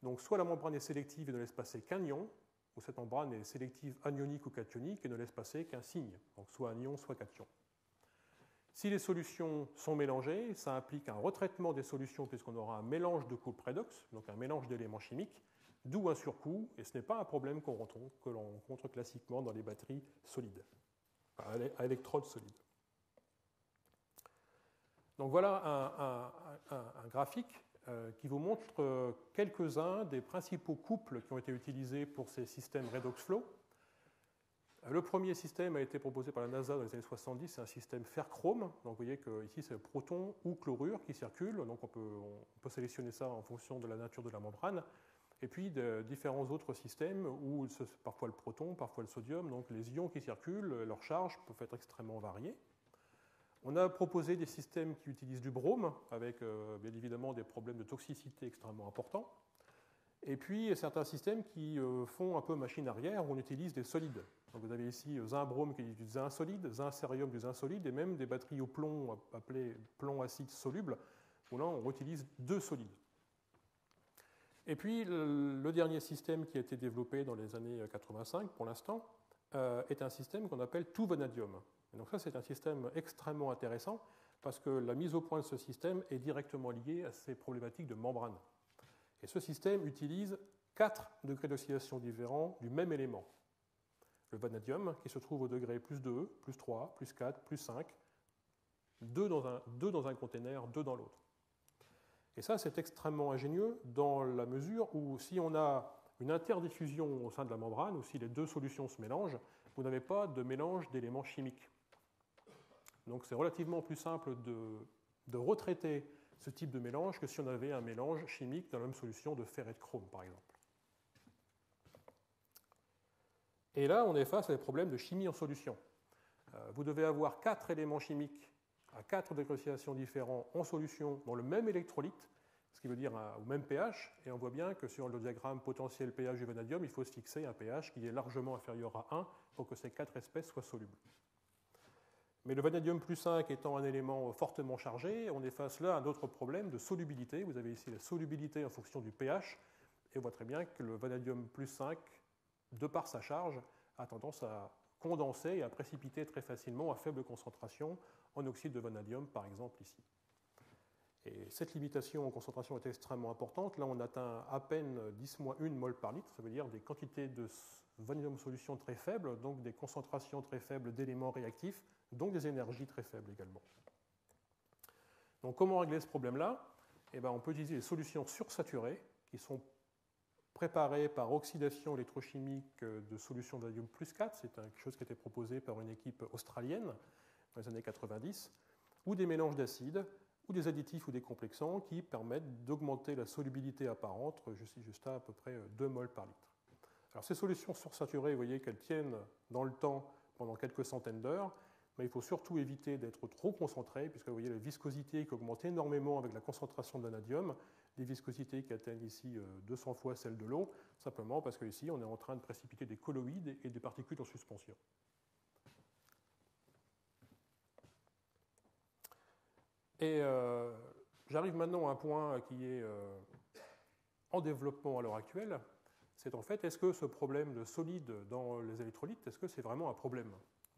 Donc soit la membrane est sélective et ne laisse passer qu'un ion, ou cette membrane est sélective anionique ou cationique et ne laisse passer qu'un signe, donc soit un ion, soit cation. Si les solutions sont mélangées, ça implique un retraitement des solutions puisqu'on aura un mélange de couple redox, donc un mélange d'éléments chimiques, d'où un surcoût, et ce n'est pas un problème que l'on rencontre classiquement dans les batteries solides, à électrodes solides. Donc voilà un graphique qui vous montre quelques-uns des principaux couples qui ont été utilisés pour ces systèmes redox flow. Le premier système a été proposé par la NASA dans les années 70, c'est un système fer-chrome. Donc vous voyez qu'ici c'est proton ou chlorure qui circulent, donc on peut sélectionner ça en fonction de la nature de la membrane. Et puis différents autres systèmes où parfois le proton, parfois le sodium, donc les ions qui circulent, leurs charges peuvent être extrêmement variées. On a proposé des systèmes qui utilisent du brome, avec bien évidemment des problèmes de toxicité extrêmement importants. Et puis certains systèmes qui font un peu machine arrière, où on utilise des solides. Donc vous avez ici zinc brome qui est du zinc solide, zinc cérium du zinc solide, et même des batteries au plomb appelées plomb acide soluble, où là on utilise deux solides. Et puis le dernier système qui a été développé dans les années 85 pour l'instant est un système qu'on appelle tout vanadium. Et donc ça c'est un système extrêmement intéressant parce que la mise au point de ce système est directement liée à ces problématiques de membrane. Et ce système utilise 4 degrés d'oxydation différents du même élément. Le vanadium qui se trouve au degré plus 2, plus 3, plus 4, plus 5, 2 dans un container, 2 dans l'autre. Et ça, c'est extrêmement ingénieux dans la mesure où si on a une interdiffusion au sein de la membrane, ou si les deux solutions se mélangent, vous n'avez pas de mélange d'éléments chimiques. Donc c'est relativement plus simple de retraiter ce type de mélange que si on avait un mélange chimique dans la même solution de fer et de chrome, par exemple. Et là, on est face à des problèmes de chimie en solution. Vous devez avoir 4 éléments chimiques à 4 degrés d'oxydation différents en solution dans le même électrolyte, ce qui veut dire au même pH, et on voit bien que sur le diagramme potentiel pH du vanadium, il faut se fixer un pH qui est largement inférieur à 1 pour que ces 4 espèces soient solubles. Mais le vanadium plus 5 étant un élément fortement chargé, on est face là à un autre problème de solubilité. Vous avez ici la solubilité en fonction du pH, et on voit très bien que le vanadium plus 5, de par sa charge, a tendance à condenser et à précipiter très facilement à faible concentration en oxyde de vanadium, par exemple ici. Et cette limitation en concentration est extrêmement importante. Là, on atteint à peine 10-1 mol par litre, ça veut dire des quantités de vanadium solution très faibles, donc des concentrations très faibles d'éléments réactifs, donc des énergies très faibles également. Donc comment régler ce problème-là ? Eh bien, on peut utiliser des solutions sursaturées qui sont préparées par oxydation électrochimique de solutions de vanadium plus 4, c'est quelque chose qui a été proposé par une équipe australienne dans les années 90, ou des mélanges d'acides, ou des additifs ou des complexants qui permettent d'augmenter la solubilité apparente jusqu'à à peu près 2 mol par litre. Alors ces solutions sursaturées, vous voyez qu'elles tiennent dans le temps pendant quelques centaines d'heures, mais il faut surtout éviter d'être trop concentré, puisque vous voyez la viscosité qui augmente énormément avec la concentration de vanadium, des viscosités qui atteignent ici 200 fois celle de l'eau, simplement parce qu'ici on est en train de précipiter des colloïdes et des particules en suspension. Et j'arrive maintenant à un point qui est en développement à l'heure actuelle, c'est en fait, est-ce que ce problème de solide dans les électrolytes, est-ce que c'est vraiment un problème ?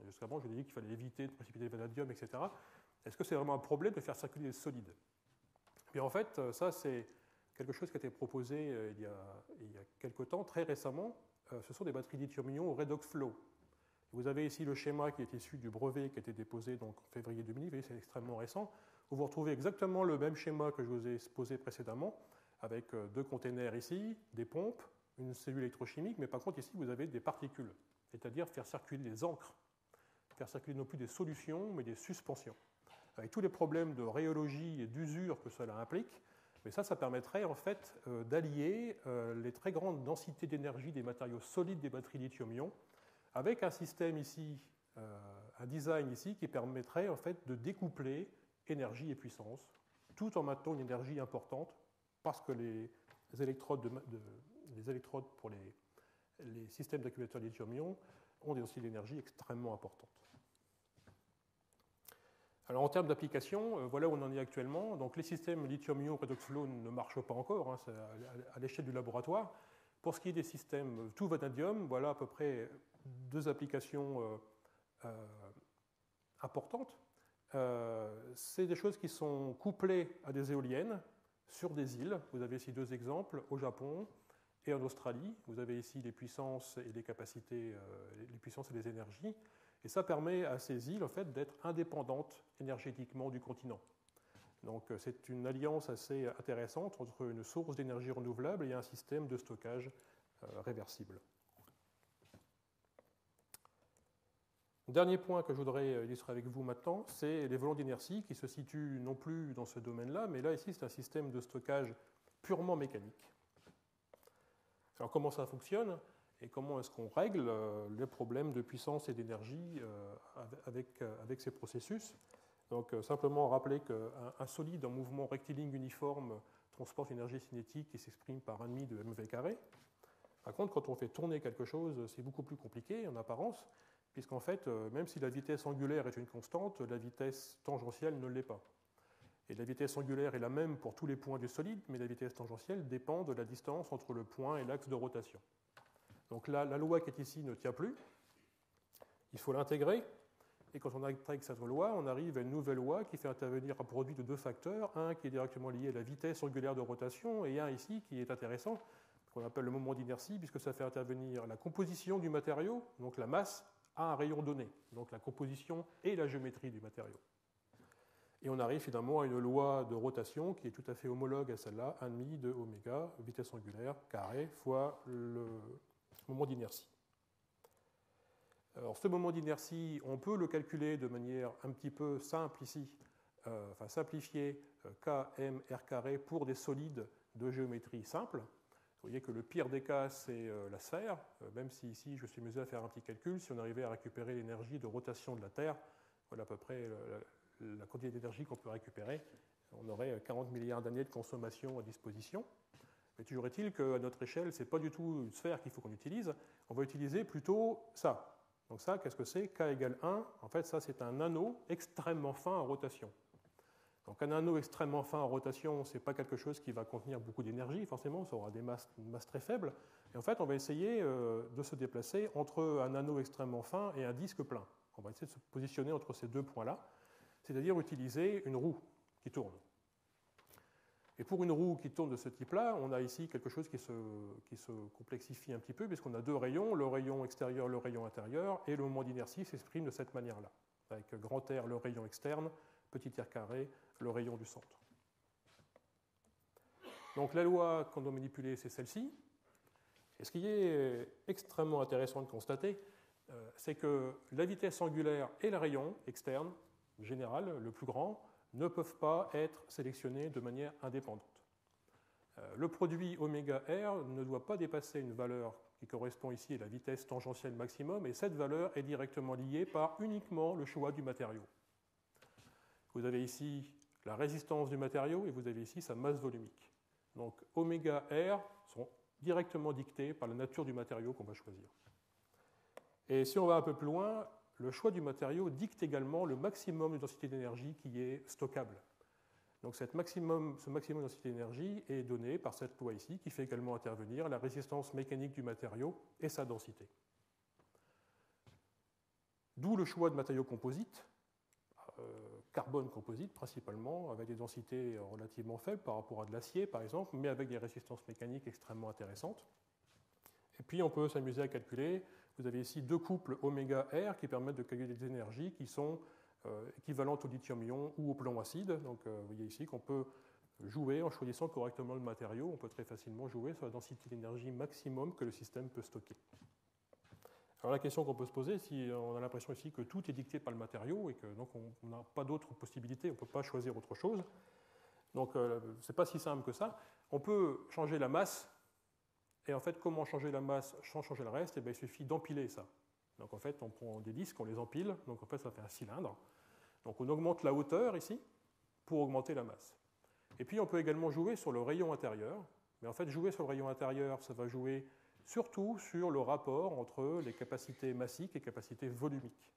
Jusqu'avant, je vous ai dit qu'il fallait éviter de précipiter le vanadium, etc. Est-ce que c'est vraiment un problème de faire circuler des solides ? Et en fait, ça, c'est quelque chose qui a été proposé il y a quelque temps, très récemment. Ce sont des batteries lithium-ion au redox flow. Vous avez ici le schéma qui est issu du brevet qui a été déposé donc, en février 2000, vous voyez, c'est extrêmement récent. Vous retrouvez exactement le même schéma que je vous ai exposé précédemment, avec deux containers ici, des pompes, une cellule électrochimique, mais par contre ici vous avez des particules, c'est-à-dire faire circuler des encres, faire circuler non plus des solutions, mais des suspensions, avec tous les problèmes de rhéologie et d'usure que cela implique. Mais ça permettrait en fait d'allier les très grandes densités d'énergie des matériaux solides des batteries lithium-ion avec un système ici, un design ici qui permettrait en fait de découpler énergie et puissance, tout en maintenant une énergie importante parce que les électrodes pour les systèmes d'accumulateurs lithium-ion ont des densités d'énergie extrêmement importantes. Alors en termes d'application, voilà où on en est actuellement. Donc les systèmes lithium-ion redox flow ne marchent pas encore, hein, c'est à l'échelle du laboratoire. Pour ce qui est des systèmes tout vanadium, voilà à peu près deux applications importantes. C'est des choses qui sont couplées à des éoliennes sur des îles. Vous avez ici deux exemples, au Japon et en Australie. Vous avez ici les puissances et les capacités, les puissances et les énergies. Et ça permet à ces îles en fait, d'être indépendantes énergétiquement du continent. Donc c'est une alliance assez intéressante entre une source d'énergie renouvelable et un système de stockage réversible. Dernier point que je voudrais illustrer avec vous maintenant, c'est les volants d'inertie qui se situent non plus dans ce domaine-là, mais là ici c'est un système de stockage purement mécanique. Alors comment ça fonctionne et comment est-ce qu'on règle les problèmes de puissance et d'énergie avec ces processus? Donc simplement rappeler qu'un solide en mouvement rectiligne uniforme transporte une énergie cinétique qui s'exprime par 1,5 de mv carré. Par contre, quand on fait tourner quelque chose, c'est beaucoup plus compliqué en apparence, puisqu'en fait, même si la vitesse angulaire est une constante, la vitesse tangentielle ne l'est pas. Et la vitesse angulaire est la même pour tous les points du solide, mais la vitesse tangentielle dépend de la distance entre le point et l'axe de rotation. Donc là, la loi qui est ici ne tient plus. Il faut l'intégrer. Et quand on intègre cette loi, on arrive à une nouvelle loi qui fait intervenir un produit de deux facteurs. Un qui est directement lié à la vitesse angulaire de rotation et un ici qui est intéressant, qu'on appelle le moment d'inertie, puisque ça fait intervenir la composition du matériau, donc la masse, à un rayon donné. Donc la composition et la géométrie du matériau. Et on arrive finalement à une loi de rotation qui est tout à fait homologue à celle-là, 1,5 de oméga, vitesse angulaire, carré, fois le moment d'inertie. Alors ce moment d'inertie, on peut le calculer de manière un petit peu simple ici, simplifiée, Km r carré pour des solides de géométrie simple. Vous voyez que le pire des cas, c'est la sphère, même si ici je suis amusé à faire un petit calcul, si on arrivait à récupérer l'énergie de rotation de la Terre, voilà à peu près la quantité d'énergie qu'on peut récupérer, on aurait 40 milliards d'années de consommation à disposition. Mais toujours est-il qu'à notre échelle, ce n'est pas du tout une sphère qu'il faut qu'on utilise, on va utiliser plutôt ça. Donc ça, qu'est-ce que c'est? K égale 1, en fait ça c'est un anneau extrêmement fin en rotation. Donc un anneau extrêmement fin en rotation, ce n'est pas quelque chose qui va contenir beaucoup d'énergie, forcément, ça aura une masse très faible. Et en fait, on va essayer de se déplacer entre un anneau extrêmement fin et un disque plein. On va essayer de se positionner entre ces deux points-là, c'est-à-dire utiliser une roue qui tourne. Et pour une roue qui tourne de ce type-là, on a ici quelque chose qui se complexifie un petit peu, puisqu'on a deux rayons, le rayon extérieur, le rayon intérieur, et le moment d'inertie s'exprime de cette manière-là, avec grand R, le rayon externe, petit r carré, le rayon du centre. Donc la loi qu'on doit manipuler, c'est celle-ci. Et ce qui est extrêmement intéressant de constater, c'est que la vitesse angulaire et le rayon externe, général, le plus grand, ne peuvent pas être sélectionnés de manière indépendante. Le produit oméga R ne doit pas dépasser une valeur qui correspond ici à la vitesse tangentielle maximum, et cette valeur est directement liée par uniquement le choix du matériau. Vous avez ici la résistance du matériau et vous avez ici sa masse volumique. Donc oméga R sont directement dictés par la nature du matériau qu'on va choisir. Et si on va un peu plus loin, le choix du matériau dicte également le maximum de densité d'énergie qui est stockable. Donc ce maximum de densité d'énergie est donné par cette loi ici, qui fait également intervenir la résistance mécanique du matériau et sa densité. D'où le choix de matériaux composites, K carbone composite principalement, avec des densités relativement faibles par rapport à de l'acier par exemple, mais avec des résistances mécaniques extrêmement intéressantes. Et puis on peut s'amuser à calculer, vous avez ici deux couples oméga-R qui permettent de calculer des énergies qui sont équivalentes au lithium-ion ou au plomb acide. Donc vous voyez ici qu'on peut jouer en choisissant correctement le matériau, on peut très facilement jouer sur la densité d'énergie maximum que le système peut stocker. Alors la question qu'on peut se poser, si on a l'impression ici que tout est dicté par le matériau et que donc on n'a pas d'autres possibilités, on ne peut pas choisir autre chose. Donc ce n'est pas si simple que ça. On peut changer la masse, et en fait comment changer la masse sans changer le reste? Il suffit d'empiler ça. Donc en fait on prend des disques, on les empile, donc en fait ça fait un cylindre. Donc on augmente la hauteur ici pour augmenter la masse. Et puis on peut également jouer sur le rayon intérieur, mais en fait jouer sur le rayon intérieur, ça va jouer surtout sur le rapport entre les capacités massiques et capacités volumiques.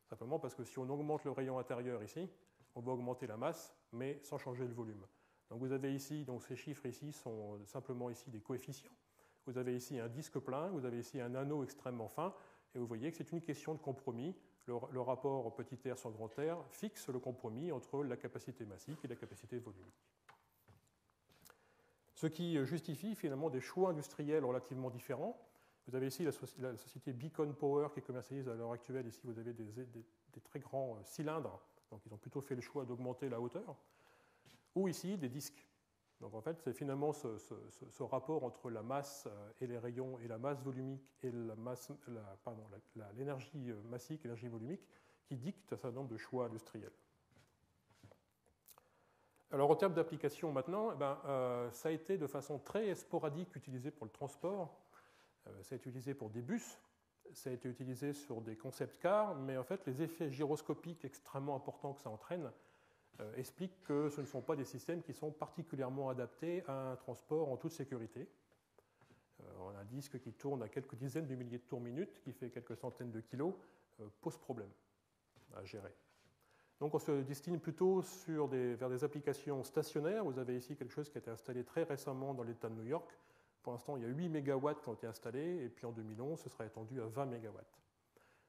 Simplement parce que si on augmente le rayon intérieur ici, on va augmenter la masse, mais sans changer le volume. Donc vous avez ici, donc ces chiffres ici sont simplement ici des coefficients. Vous avez ici un disque plein, vous avez ici un anneau extrêmement fin, et vous voyez que c'est une question de compromis. Le rapport petit r sur grand R fixe le compromis entre la capacité massique et la capacité volumique. Ce qui justifie finalement des choix industriels relativement différents. Vous avez ici la société Beacon Power qui commercialise à l'heure actuelle. Ici, vous avez des très grands cylindres, donc ils ont plutôt fait le choix d'augmenter la hauteur. Ou ici, des disques. Donc en fait, c'est finalement ce rapport entre la masse et les rayons et la masse volumique et l'énergie massique et l'énergie volumique qui dicte un certain nombre de choix industriels. Alors, en termes d'application maintenant, ça a été de façon très sporadique utilisé pour le transport. Ça a été utilisé pour des bus, ça a été utilisé sur des concept cars, mais en fait, les effets gyroscopiques extrêmement importants que ça entraîne expliquent que ce ne sont pas des systèmes qui sont particulièrement adaptés à un transport en toute sécurité. On a un disque qui tourne à quelques dizaines de milliers de tours minute, qui fait quelques centaines de kilos, pose problème à gérer. Donc on se destine plutôt vers des applications stationnaires. Vous avez ici quelque chose qui a été installé très récemment dans l'État de New York. Pour l'instant, il y a 8 MW qui ont été installés, et puis en 2011, ce sera étendu à 20 MW.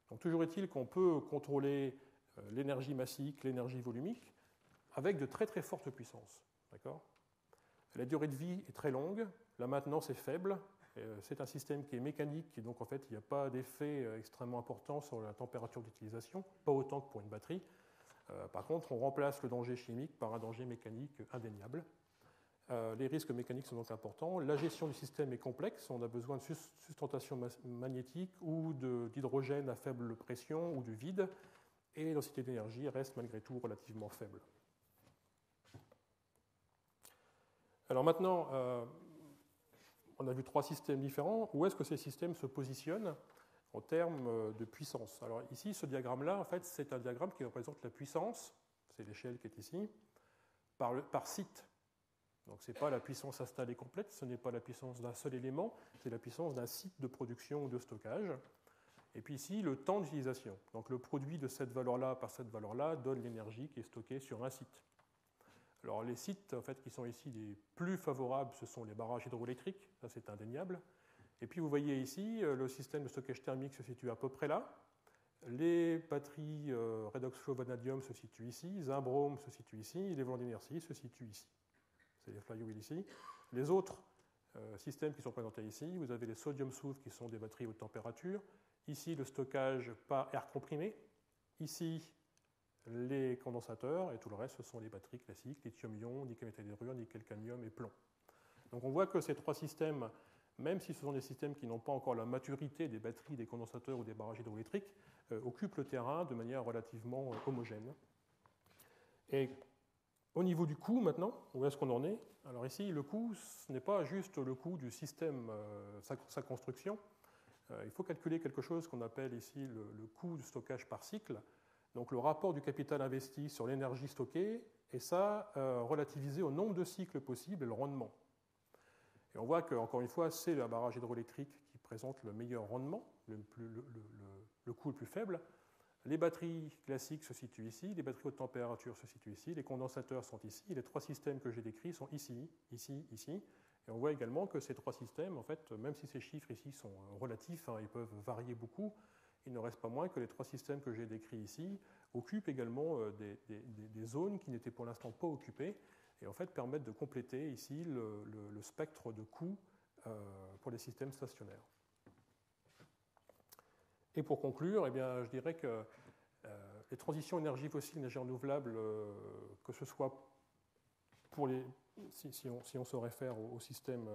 Donc toujours est-il qu'on peut contrôler l'énergie massique, l'énergie volumique, avec de très très fortes puissances. D'accord ? La durée de vie est très longue, la maintenance est faible, c'est un système qui est mécanique, et donc en fait, il n'y a pas d'effet extrêmement important sur la température d'utilisation, pas autant que pour une batterie. Par contre, on remplace le danger chimique par un danger mécanique indéniable. Les risques mécaniques sont donc importants. La gestion du système est complexe. On a besoin de sustentation magnétique ou d'hydrogène à faible pression ou de vide. Et la densité d'énergie reste malgré tout relativement faible. Alors maintenant, on a vu trois systèmes différents. Où est-ce que ces systèmes se positionnent en termes de puissance? Alors ici, ce diagramme-là, en fait, c'est un diagramme qui représente la puissance, c'est l'échelle qui est ici, par site. Donc ce n'est pas la puissance installée complète, ce n'est pas la puissance d'un seul élément, c'est la puissance d'un site de production ou de stockage. Et puis ici, le temps d'utilisation. Donc le produit de cette valeur-là par cette valeur-là donne l'énergie qui est stockée sur un site. Alors les sites en fait, qui sont ici les plus favorables, ce sont les barrages hydroélectriques, ça c'est indéniable. Et puis vous voyez ici, le système de stockage thermique se situe à peu près là. Les batteries redox flow vanadium se situent ici, Zinc-Brome se situe ici, et les volants d'inertie se situent ici. C'est les flywheels ici. Les autres systèmes qui sont présentés ici, vous avez les sodium soufre qui sont des batteries haute température. Ici, le stockage par air comprimé. Ici, les condensateurs. Et tout le reste, ce sont les batteries classiques, lithium-ion, nickel-métallurure, nickel-cadmium et plomb. Donc on voit que ces trois systèmes, même si ce sont des systèmes qui n'ont pas encore la maturité des batteries, des condensateurs ou des barrages hydroélectriques, occupent le terrain de manière relativement homogène. Et au niveau du coût maintenant, où est-ce qu'on en est? Alors ici, le coût, ce n'est pas juste le coût du système, sa construction. Il faut calculer quelque chose qu'on appelle ici le coût de stockage par cycle. Donc le rapport du capital investi sur l'énergie stockée, et ça relativisé au nombre de cycles possibles et le rendement. Et on voit qu'encore une fois, c'est le barrage hydroélectrique qui présente le meilleur rendement, le coût le plus faible. Les batteries classiques se situent ici, les batteries haute température se situent ici, les condensateurs sont ici, les trois systèmes que j'ai décrits sont ici, ici, ici. Et on voit également que ces trois systèmes, en fait, même si ces chiffres ici sont relatifs, ils peuvent varier beaucoup, il ne reste pas moins que les trois systèmes que j'ai décrits ici occupent également des zones qui n'étaient pour l'instant pas occupées, et en fait permettent de compléter ici le spectre de coûts pour les systèmes stationnaires. Et pour conclure, eh bien, je dirais que les transitions énergie fossile, énergie renouvelable, que ce soit pour si on se réfère au système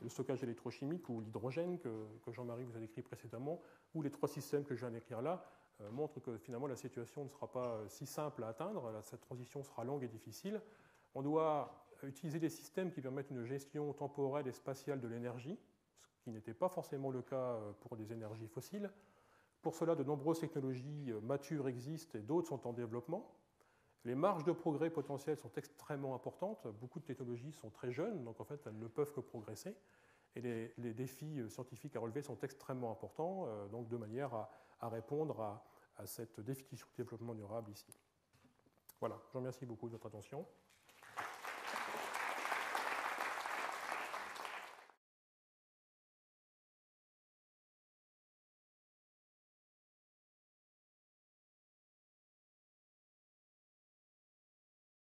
de stockage électrochimique ou l'hydrogène que Jean-Marie vous a décrit précédemment, ou les trois systèmes que je viens d'écrire là, montrent que finalement la situation ne sera pas si simple à atteindre, cette transition sera longue et difficile. On doit utiliser des systèmes qui permettent une gestion temporelle et spatiale de l'énergie, ce qui n'était pas forcément le cas pour les énergies fossiles. Pour cela, de nombreuses technologies matures existent et d'autres sont en développement. Les marges de progrès potentielles sont extrêmement importantes. Beaucoup de technologies sont très jeunes, donc en fait, elles ne peuvent que progresser. Et les défis scientifiques à relever sont extrêmement importants, donc de manière à répondre à cette définition de développement durable ici. Voilà, je vous remercie beaucoup de votre attention.